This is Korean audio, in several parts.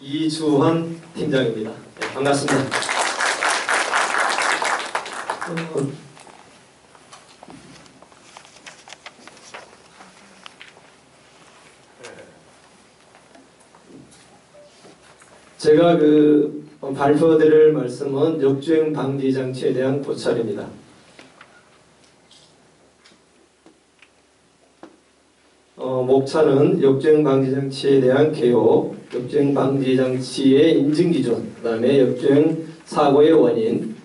이주헌 팀장입니다. 네, 반갑습니다. 제가 발표드릴 말씀은 역주행 방지 장치에 대한 고찰입니다. 목차는 역주행 방지 장치에 대한 개요, 역주행 방지 장치의 인증 기준, 그 다음에 역주행 사고의 원인,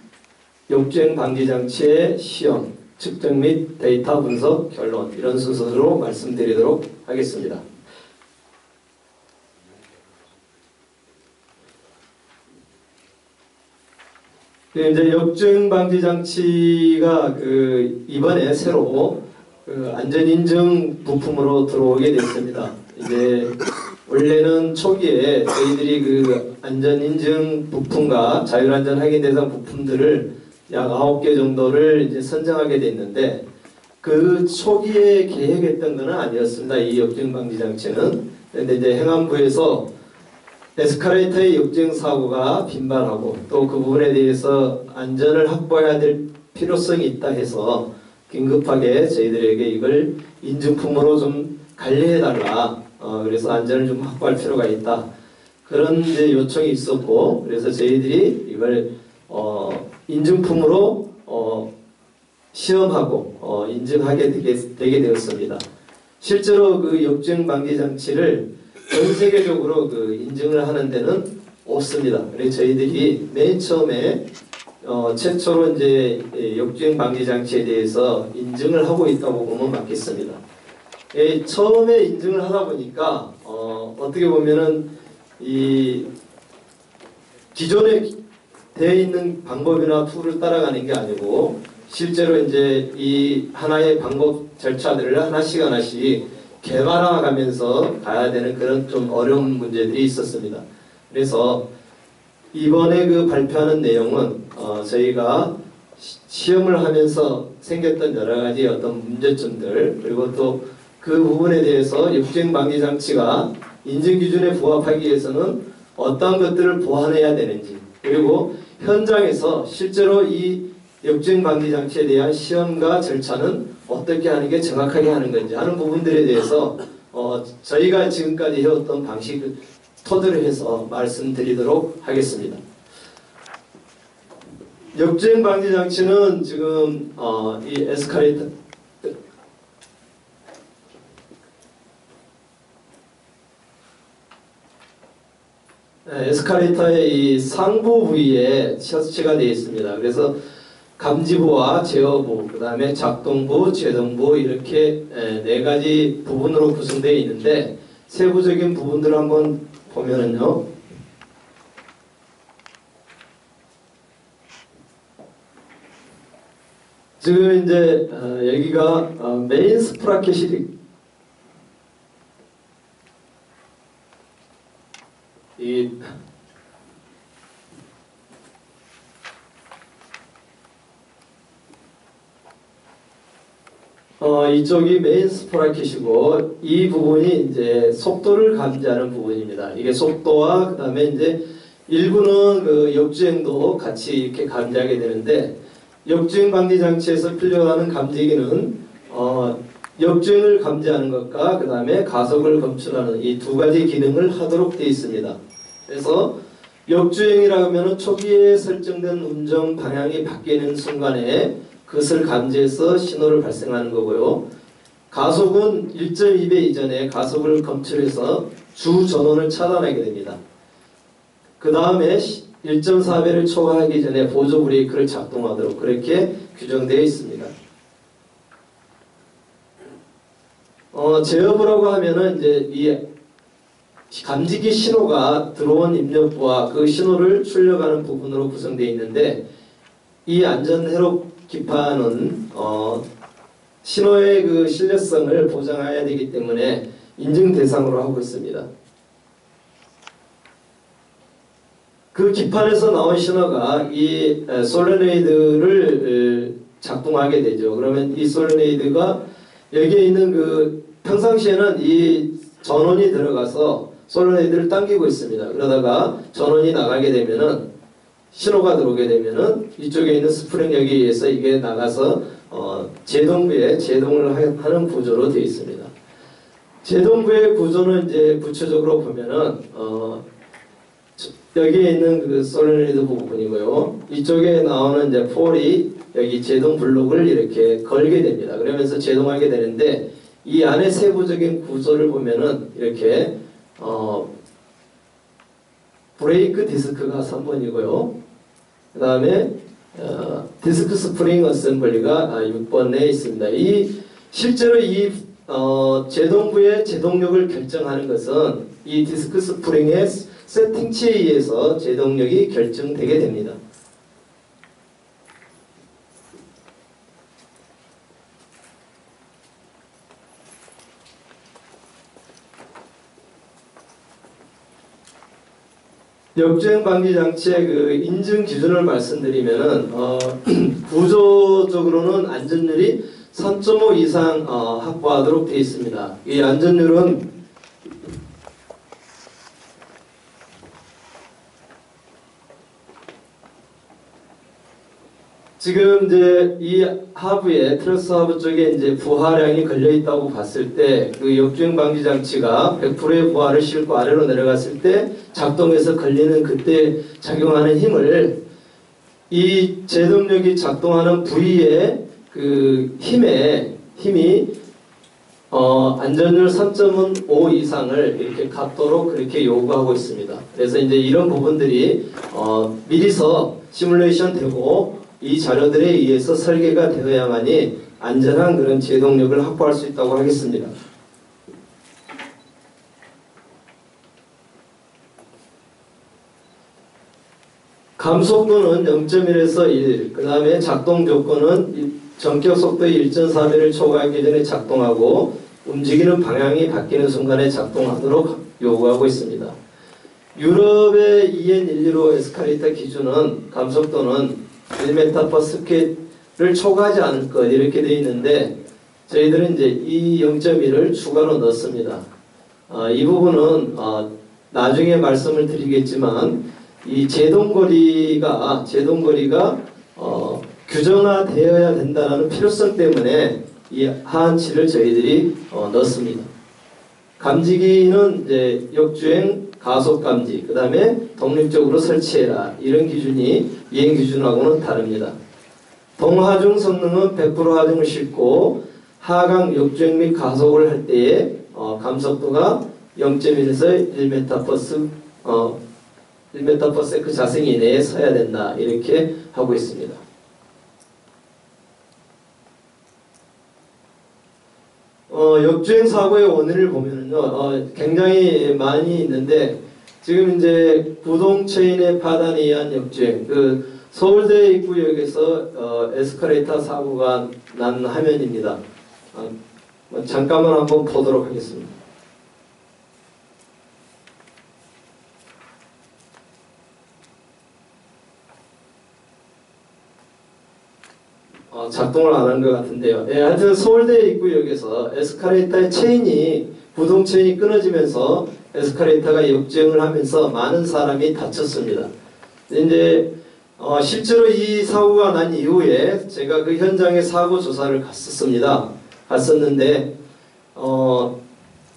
역주행 방지 장치의 시험, 측정 및 데이터 분석, 결론, 이런 순서로 말씀드리도록 하겠습니다. 이제 역주행 방지 장치가 이번에 새로 안전인증 부품으로 들어오게 됐습니다. 이제 원래는 초기에 저희들이 안전인증 부품과 자율안전 확인 대상 부품들을 약 9개 정도를 이제 선정하게 됐는데, 그 초기에 계획했던 것은 아니었습니다. 이 역주행 방지 장치는. 그런데 이제 행안부에서 에스컬레이터의 역주행 사고가 빈발하고 또 그 부분에 대해서 안전을 확보해야 될 필요성이 있다 해서 긴급하게 저희들에게 이걸 인증품으로 좀 관리해달라. 그래서 안전을 좀 확보할 필요가 있다. 그런 이제 요청이 있었고, 그래서 저희들이 이걸 인증품으로 시험하고 인증하게 되게 되었습니다. 실제로 역주행 방지 장치를 전 세계적으로 인증을 하는 데는 없습니다. 그래서 저희들이 맨 처음에 최초로 이제 역주행 방지 장치에 대해서 인증을 하고 있다고 보면 맞겠습니다. 처음에 인증을 하다 보니까 어떻게 보면은 이 기존에 되어 있는 방법이나 툴을 따라가는 게 아니고, 실제로 이제 이 하나의 방법 절차들을 하나씩 개발해가면서 가야 되는 그런 좀 어려운 문제들이 있었습니다. 그래서 이번에 발표하는 내용은 저희가 시험을 하면서 생겼던 여러 가지 어떤 문제점들, 그리고 또 그 부분에 대해서 역주행 방지 장치가 인증 기준에 부합하기 위해서는 어떤 것들을 보완해야 되는지, 그리고 현장에서 실제로 이 역주행 방지 장치에 대한 시험과 절차는 어떻게 하는 게 정확하게 하는 건지 하는 부분들에 대해서 저희가 지금까지 해왔던 방식을 토대로 해서 말씀드리도록 하겠습니다. 역주행 방지 장치는 지금 이 에스컬레이터의 이 상부 부위에 설치가 되어 있습니다. 그래서 감지부와 제어부, 그 다음에 작동부, 제동부, 이렇게 4가지 부분으로 구성되어 있는데, 세부적인 부분들을 한번 보면은요, 지금 이제 여기가 메인 스프라켓이 이쪽이 메인 스프라켓이고, 이 부분이 이제 속도를 감지하는 부분입니다. 이게 속도와 그 다음에 이제 일부는 역주행도 같이 이렇게 감지하게 되는데, 역주행 방지 장치에서 필요하는 감지기는 역주행을 감지하는 것과 그 다음에 가속을 검출하는 이 2가지 기능을 하도록 되어 있습니다. 그래서 역주행이라고 하면 초기에 설정된 운전 방향이 바뀌는 순간에 그것을 감지해서 신호를 발생하는 거고요. 가속은 1.2배 이전에 가속을 검출해서 주 전원을 차단하게 됩니다. 그 다음에 1.4배를 초과하기 전에 보조 브레이크를 작동하도록 그렇게 규정되어 있습니다. 제어부라고 하면은 이제 이 감지기 신호가 들어온 입력부와 그 신호를 출력하는 부분으로 구성되어 있는데, 이 안전 회로 기판은 신호의 신뢰성을 보장해야 되기 때문에 인증 대상으로 하고 있습니다. 그 기판에서 나온 신호가 이 솔레노이드를 작동하게 되죠. 그러면 이 솔레노이드가 여기에 있는 평상시에는 이 전원이 들어가서 솔레노이드를 당기고 있습니다. 그러다가 전원이 나가게 되면은 신호가 들어오게 되면은 이쪽에 있는 스프링력에 의해서 이게 나가서 제동부에 제동을 하는 구조로 되어 있습니다. 제동부의 구조는 이제 구체적으로 보면은 여기에 있는 그 솔레노이드 부분이고요. 이쪽에 나오는 이제 폴이 여기 제동 블록을 이렇게 걸게 됩니다. 그러면서 제동하게 되는데 이 안에 세부적인 구조를 보면은 이렇게 브레이크 디스크가 3번이고요. 그 다음에 디스크 스프링 어셈블리가 6번에 있습니다. 실제로 이 제동부의 제동력을 결정하는 것은 이 디스크 스프링의 세팅치에 의해서 제동력이 결정되게 됩니다. 역주행 방지 장치의 그 인증 기준을 말씀드리면은 구조적으로는 안전율이 3.5 이상 확보하도록 되어 있습니다. 이 안전율은 지금 이제 이 하부에 트러스 하부 쪽에 이제 부하량이 걸려 있다고 봤을 때 그 역주행 방지 장치가 100%의 부하를 싣고 아래로 내려갔을 때 작동해서 걸리는 그때 작용하는 힘을 이 제동력이 작동하는 부위의 그 힘이 안전율 3.5 이상을 이렇게 갖도록 그렇게 요구하고 있습니다. 그래서 이제 이런 부분들이 미리서 시뮬레이션 되고 이 자료들에 의해서 설계가 되어야만이 안전한 그런 제동력을 확보할 수 있다고 하겠습니다. 감속도는 0.1에서 1, 그 다음에 작동 조건은 전격 속도의 1.3배를 초과하기 전에 작동하고 움직이는 방향이 바뀌는 순간에 작동하도록 요구하고 있습니다. 유럽의 EN115 에스컬레이터 기준은 감속도는 1m/s를 초과하지 않을 것 이렇게 되어 있는데 저희들은 이제 이 0.1을 추가로 넣습니다. 이 부분은 나중에 말씀을 드리겠지만 이 제동거리가 규정화되어야 된다는 필요성 때문에 이 하한치를 저희들이 넣습니다. 감지기는 이제 역주행 가속 감지, 그 다음에 독립적으로 설치해라 이런 기준이 이행 기준하고는 다릅니다. 동하중 성능은 100% 하중을 싣고 하강 역주행 및 가속을 할 때에 감속도가 0.1에서 1m/s 자생 이내에 서야 된다 이렇게 하고 있습니다. 역주행 사고의 원인을 보면은요, 굉장히 많이 있는데, 지금 이제 구동체인의 파단에 의한 역주행, 그 서울대 입구역에서 에스컬레이터 사고가 난 화면입니다. 잠깐만 한번 보도록 하겠습니다. 작동을 안 한 것 같은데요. 예, 하여튼 서울대 입구역에서 에스컬레이터의 구동 체인이 끊어지면서 에스컬레이터가 역주행을 하면서 많은 사람이 다쳤습니다. 이제 실제로 이 사고가 난 이후에 제가 그 현장에 사고 조사를 갔었는데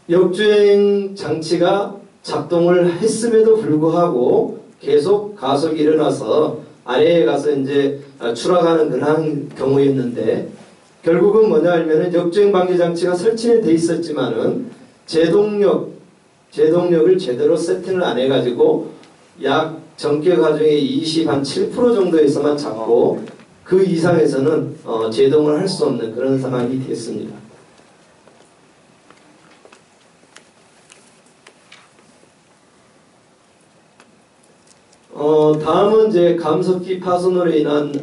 역주행 장치가 작동을 했음에도 불구하고 계속 가속이 일어나서 아래에 가서 이제 추락하는 그런 경우였는데 결국은 뭐냐 하면은 역주행 방지 장치가 설치는 돼 있었지만은 제동력을 제대로 세팅을 안 해가지고 약 전격 하중의 27% 정도에서만 잡고 그 이상에서는 제동을 할 수 없는 그런 상황이 됐습니다. 다음은 이제 감속기 파손으로 인한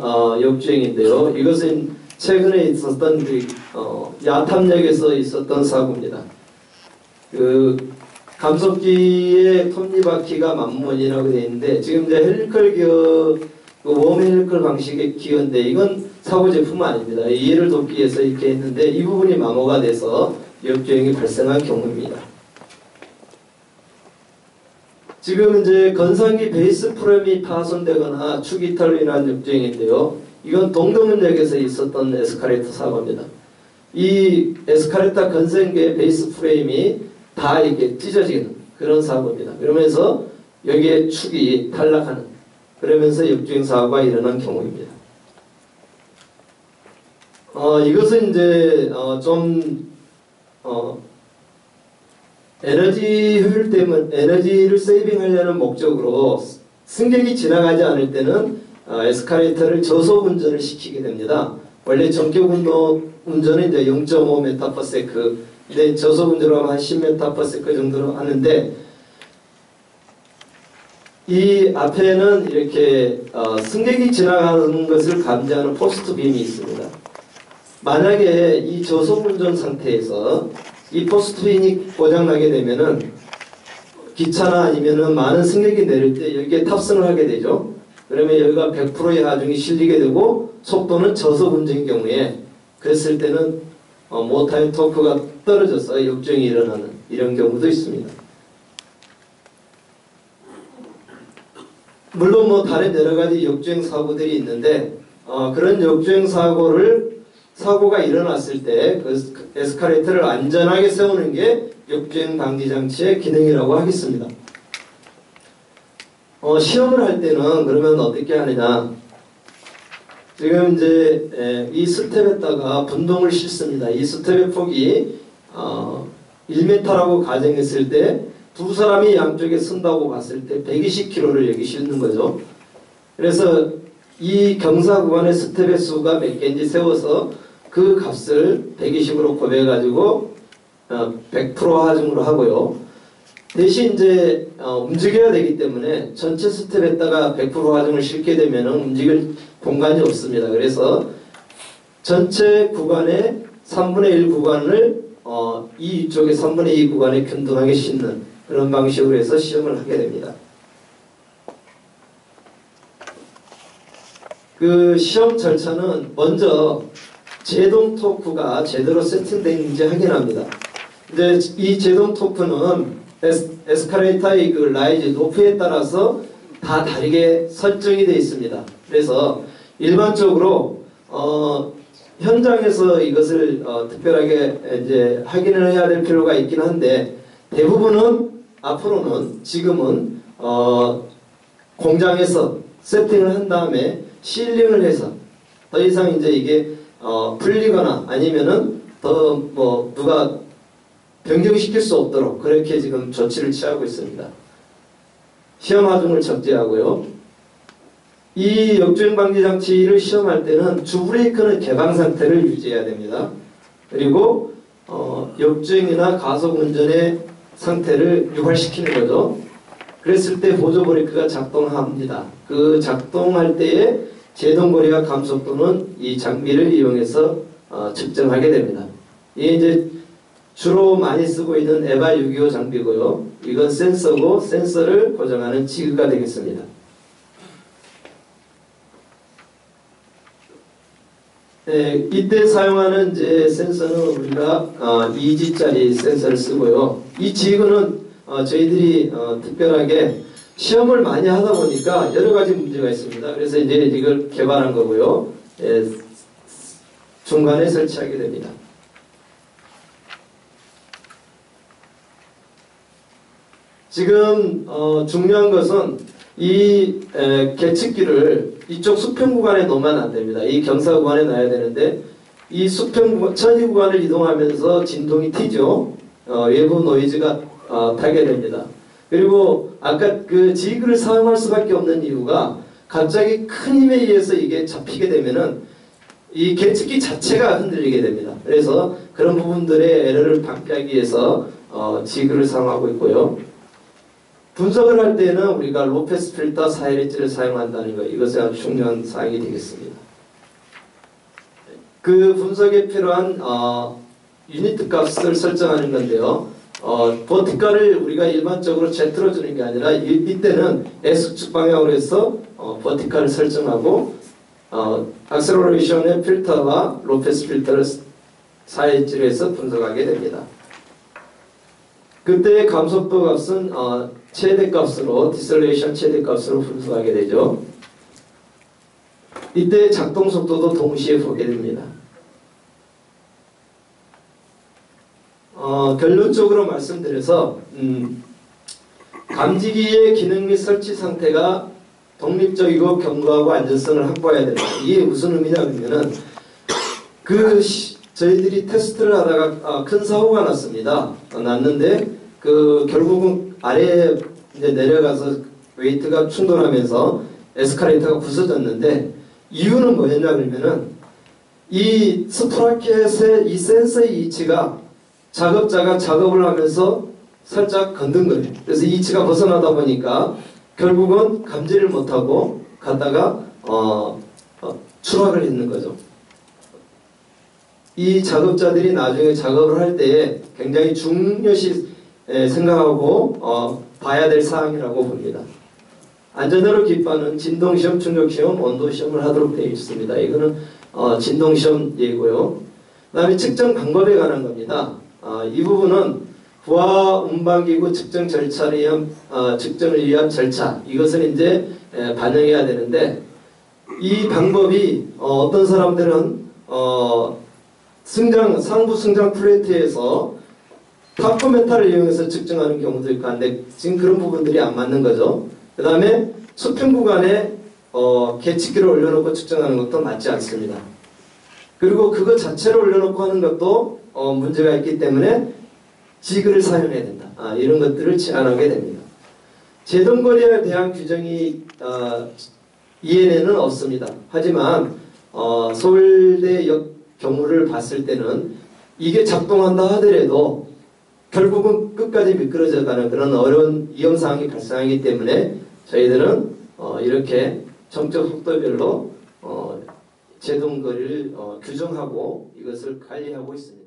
역주행인데요. 이것은 최근에 있었던 야탐역에서 있었던 사고입니다. 그 감속기의 톱니바퀴가 만문이라고 되어 있는데 지금 이제 헬리컬 기어, 웜 헬리컬 방식의 기어인데 이건 사고 제품은 아닙니다. 이해를 돕기 위해서 이렇게 했는데 이 부분이 마모가 돼서 역주행이 발생한 경우입니다. 지금 이제 건상기 베이스 프레임이 파손되거나 축 이탈로 인한 역주행인데요. 이건 동대문역에서 있었던 에스카레이터 사고입니다. 이 에스카레이터 건상기의 베이스 프레임이 다 이게 찢어지는 그런 사고입니다. 그러면서 여기에 축이 탈락하는, 그러면서 역주행 사고가 일어난 경우입니다. 이것은 이제 에너지 효율 때문에 에너지를 세이빙하려는 목적으로 승객이 지나가지 않을 때는 에스카레이터를 저속 운전을 시키게 됩니다. 원래 전격 운전은 이제 0.5m/s, 근데 저속 운전을 하면 한 10m/s 정도로 하는데, 이 앞에는 이렇게 승객이 지나가는 것을 감지하는 포스트 빔이 있습니다. 만약에 이 저속 운전 상태에서 이 포스트 빔이 고장나게 되면은 기차나 아니면은 많은 승객이 내릴 때 여기에 탑승을 하게 되죠. 그러면 여기가 100%의 하중이 실리게 되고 속도는 저속 운전인 경우에 그랬을 때는 모터의 토크가 떨어져서 역주행이 일어나는 이런 경우도 있습니다. 물론 뭐 다른 여러 가지 역주행 사고들이 있는데 그런 역주행 사고가 일어났을 때 그 에스카레이터를 안전하게 세우는 게 역주행 방지 장치의 기능이라고 하겠습니다. 시험을 할 때는 그러면 어떻게 하느냐? 지금 이제 이 스텝에다가 분동을 싣습니다. 이 스텝의 폭이 1m라고 가정했을 때 두 사람이 양쪽에 쓴다고 봤을 때 120kg를 여기 싣는 거죠. 그래서 이 경사 구간의 스텝의 수가 몇 개인지 세워서 그 값을 120으로 곱해가지고 100% 하중으로 하고요. 대신 이제 움직여야 되기 때문에 전체 스텝에다가 100% 하중을 싣게 되면 움직일 공간이 없습니다. 그래서 전체 구간의 3분의 1 구간을 이쪽에 3분의 2 구간에 균등하게 싣는 그런 방식으로 해서 시험을 하게 됩니다. 그 시험 절차는 먼저 제동 토크가 제대로 세팅되는지 확인합니다. 이제 이 제동 토크는 에스카레이터의 그 라이즈 높이에 따라서 다 다르게 설정이 되어 있습니다. 그래서 일반적으로 현장에서 이것을 특별하게 이제 확인을 해야 될 필요가 있긴 한데, 대부분은 앞으로는 지금은 공장에서 세팅을 한 다음에 실링을 해서 더 이상 이제 이게 풀리거나 아니면은 더 뭐 누가 변경시킬 수 없도록 그렇게 지금 조치를 취하고 있습니다. 시험 하중을 적재하고요. 이 역주행 방지 장치를 시험할 때는 주 브레이크는 개방 상태를 유지해야 됩니다. 그리고 역주행이나 가속 운전의 상태를 유발시키는 거죠. 그랬을 때 보조 브레이크가 작동합니다. 그 작동할 때의 제동거리와 감속도는 이 장비를 이용해서 측정하게 됩니다. 이게 이제 주로 많이 쓰고 있는 에바 625 장비고요. 이건 센서고 센서를 고정하는 지그가 되겠습니다. 네, 이때 사용하는 이제 센서는 우리가 2G짜리 센서를 쓰고요. 이 지그는 저희들이 특별하게 시험을 많이 하다 보니까 여러 가지 문제가 있습니다. 그래서 이제 이걸 개발한 거고요. 중간에 설치하게 됩니다. 지금 중요한 것은 이 계측기를 이쪽 수평 구간에 놓으면 안 됩니다. 이 경사 구간에 놔야 되는데 이 수평 구간, 천지 구간을 이동하면서 진동이 튀죠. 외부 노이즈가 타게 됩니다. 그리고 아까 그 지그를 사용할 수밖에 없는 이유가 갑자기 큰 힘에 의해서 이게 잡히게 되면은 이 계측기 자체가 흔들리게 됩니다. 그래서 그런 부분들의 에러를 방지하기 위해서 지그를 사용하고 있고요. 분석을 할 때는 우리가 로페스 필터 4Hz를 사용한다는 것, 이것이 아주 중요한 사항이 되겠습니다. 그 분석에 필요한 유니트 값을 설정하는 건데요. 버티컬을 우리가 일반적으로 Z로 주는 게 아니라 이때는 S축 방향으로 해서 버티컬을 설정하고 악셀러레이션의 필터와 로페스 필터를 4Hz로 해서 분석하게 됩니다. 그때의 감속도 값은 최대값으로 디셀레이션 최대값으로 분수하게 되죠. 이때 작동 속도도 동시에 보게 됩니다. 결론적으로 말씀드려서 감지기의 기능 및 설치 상태가 독립적이고 견고하고 안전성을 확보해야 된다. 이게 무슨 의미냐 그러면은 저희들이 테스트를 하다가 큰 사고가 났습니다. 났는데 결국은 아래에 이제 내려가서 웨이트가 충돌하면서 에스컬레이터가 부서졌는데 이유는 뭐였냐 그러면은 이 스프라켓의 이 센서의 이치가 작업자가 작업을 하면서 살짝 건든 거예요. 그래서 이치가 벗어나다 보니까 결국은 감지를 못하고 갔다가 추락을 했는 거죠. 이 작업자들이 나중에 작업을 할 때에 굉장히 중요시 생각하고 봐야 될 사항이라고 봅니다. 안전으로 기반은 진동시험, 충격시험, 온도시험을 하도록 되어 있습니다. 이거는 진동시험 예고요. 그 다음에 측정 방법에 관한 겁니다. 이 부분은 부하 운반기구 측정 절차를 위한 측정을 위한 절차, 이것을 이제 반영해야 되는데, 이 방법이 어떤 사람들은 상부 승장 플레이트에서 타코메타를 이용해서 측정하는 경우도 있고 한데 지금 그런 부분들이 안 맞는 거죠. 그 다음에 수평 구간에 계측기를 올려놓고 측정하는 것도 맞지 않습니다. 그리고 그거 자체를 올려놓고 하는 것도 문제가 있기 때문에 지그를 사용해야 된다. 이런 것들을 제한하게 됩니다. 제동거리에 대한 규정이 EN에는 없습니다. 하지만 서울대역 경우를 봤을 때는 이게 작동한다 하더라도 결국은 끝까지 미끄러져가는 그런 어려운 위험사항이 발생하기 때문에 저희들은 이렇게 정적 속도별로 제동거리를 규정하고 이것을 관리하고 있습니다.